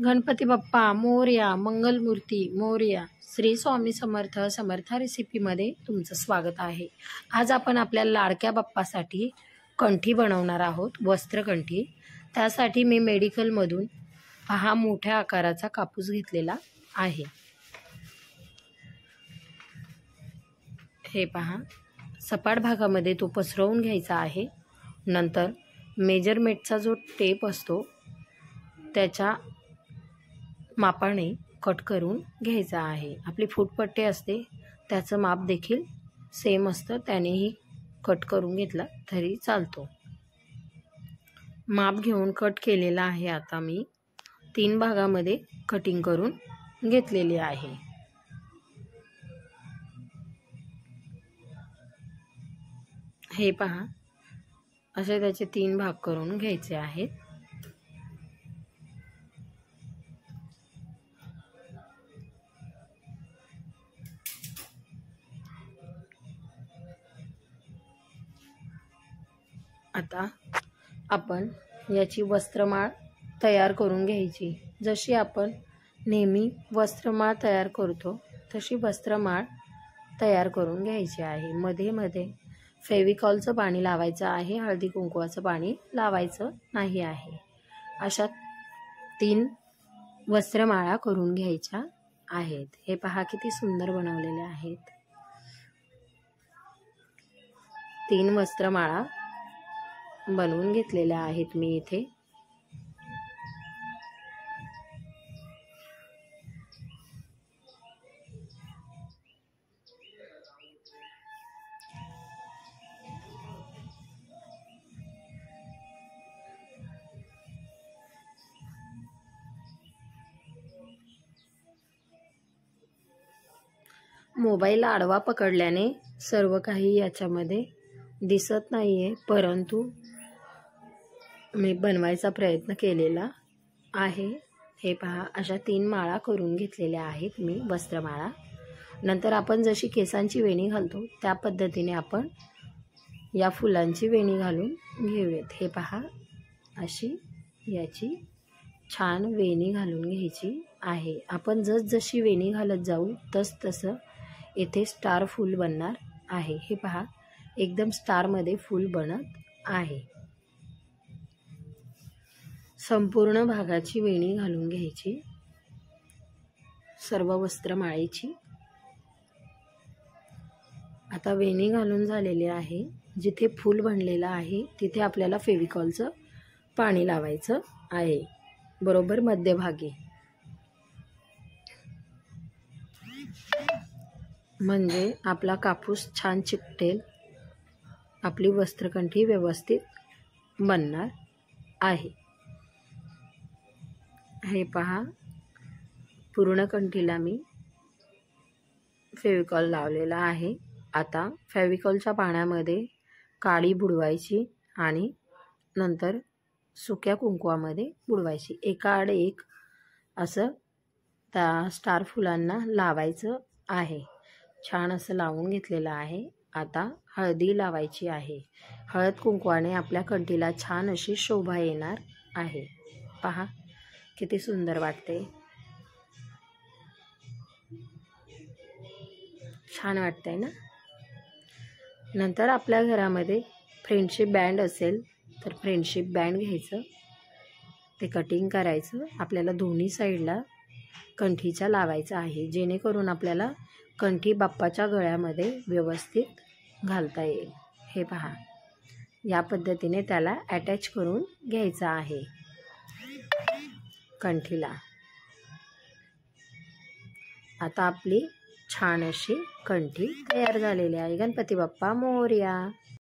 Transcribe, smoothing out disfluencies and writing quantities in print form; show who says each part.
Speaker 1: गणपती बाप्पा मोरया, मंगलमूर्ती मोरया. श्री स्वामी समर्थ. समर्थ रेसिपीमध्ये तुमचं स्वागत आहे. आज आपण आपल्या लाडक्या बाप्पासाठी कंठी बनवणार आहोत, वस्त्रकंठी. त्यासाठी मी मेडिकलमधून हा मोठ्या आकाराचा कापूस घेतलेला आहे. हे पहा, सपाट भागामध्ये तो पसरवून घ्यायचा आहे. नंतर मेजरमेंटचा जो टेप असतो त्याच्या मापाने कट करून घ्यायचा आहे. आपली फूटपट्टी असते त्याचं माप देखील सेम असतं, त्यानेही कट करून घेतला तरी चालतो. माप घेऊन कट केलेला आहे. आता मी 3 भागामध्ये कटिंग करून घेतलेली आहे. हे पहा, असे त्याचे 3 भाग करून घ्यायचे आहेत. आता आपण याची वस्त्रमाळ तयार करून घ्यायची. जशी आपण नेहमी वस्त्रमाळ तयार करतो तशी वस्त्रमाळ तयार करून घ्यायची आहे. मध्ये मध्ये फेविकॉलचं पाणी लावायचं आहे, हळदी कुंकवाचं पाणी लावायचं नाही आहे. अशा 3 वस्त्रमाळा करून घ्यायच्या आहेत. हे पहा किती सुंदर बनवलेले आहेत. 3 वस्त्रमाळा बनवून घेतलेल्या आहेत मी इथे. मोबाईल आडवा पकडल्याने सर्व काही याच्यामध्ये दिसत नाहीये, परंतु मी बनवायचा प्रयत्न केलेला आहे. हे पहा, अशा 3 माळा करून घेतलेल्या आहेत मी वस्त्रमाळा. नंतर आपण जशी केसांची वेणी घालतो त्या पद्धतीने आपण या फुलांची वेणी घालून घेऊयात. हे पहा, अशी याची छान वेणी घालून घ्यायची आहे. आपण जशी वेणी घालत जाऊ तसं येथे स्टार फूल बनणार आहे. हे पहा, एकदम स्टारमध्ये फूल बनत आहे. संपूर्ण भागाची वेणी घालून घ्यायची सर्व वस्त्रमाळेची. आता वेणी घालून झालेली आहे. जिथे फूल बनलेलं आहे तिथे आपल्याला फेविकॉलचं पाणी लावायचं आहे, बरोबर मध्यभागी. म्हणजे आपला कापूस छान चिकटेल, आपली वस्त्रकंठी व्यवस्थित बनणार आहे. हे पहा, पूर्ण कंठीला मी फेविकॉल लावलेला आहे. आता फेविकॉलच्या पाण्यामध्ये काळी बुडवायची आणि नंतर सुक्या कुंकवामध्ये बुडवायची. एकाआड एक असं त्या स्टार फुलांना लावायचं आहे. छान असं लावून घेतलेलं आहे. आता हळदी लावायची आहे. हळद कुंकवाने आपल्या कंठीला छान अशी शोभा येणार आहे. पहा किती सुंदर वाटते, छान वाटतंय ना. नंतर आपल्या घरामध्ये फ्रेंडशिप बँड असेल तर फ्रेंडशिप बँड घ्यायचं, ते कटिंग करायचं. आपल्याला दोन्ही साईडला कंठीच्या लावायचं आहे, जेणेकरून आपल्याला कंठी बाप्पाच्या गळ्यामध्ये व्यवस्थित घालता येईल. हे पहा, या पद्धतीने त्याला अटॅच करून घ्यायचं आहे कंठीला. आता आपली छान अशी कंठी तयार झालेली आहे. गणपती बाप्पा मोरया.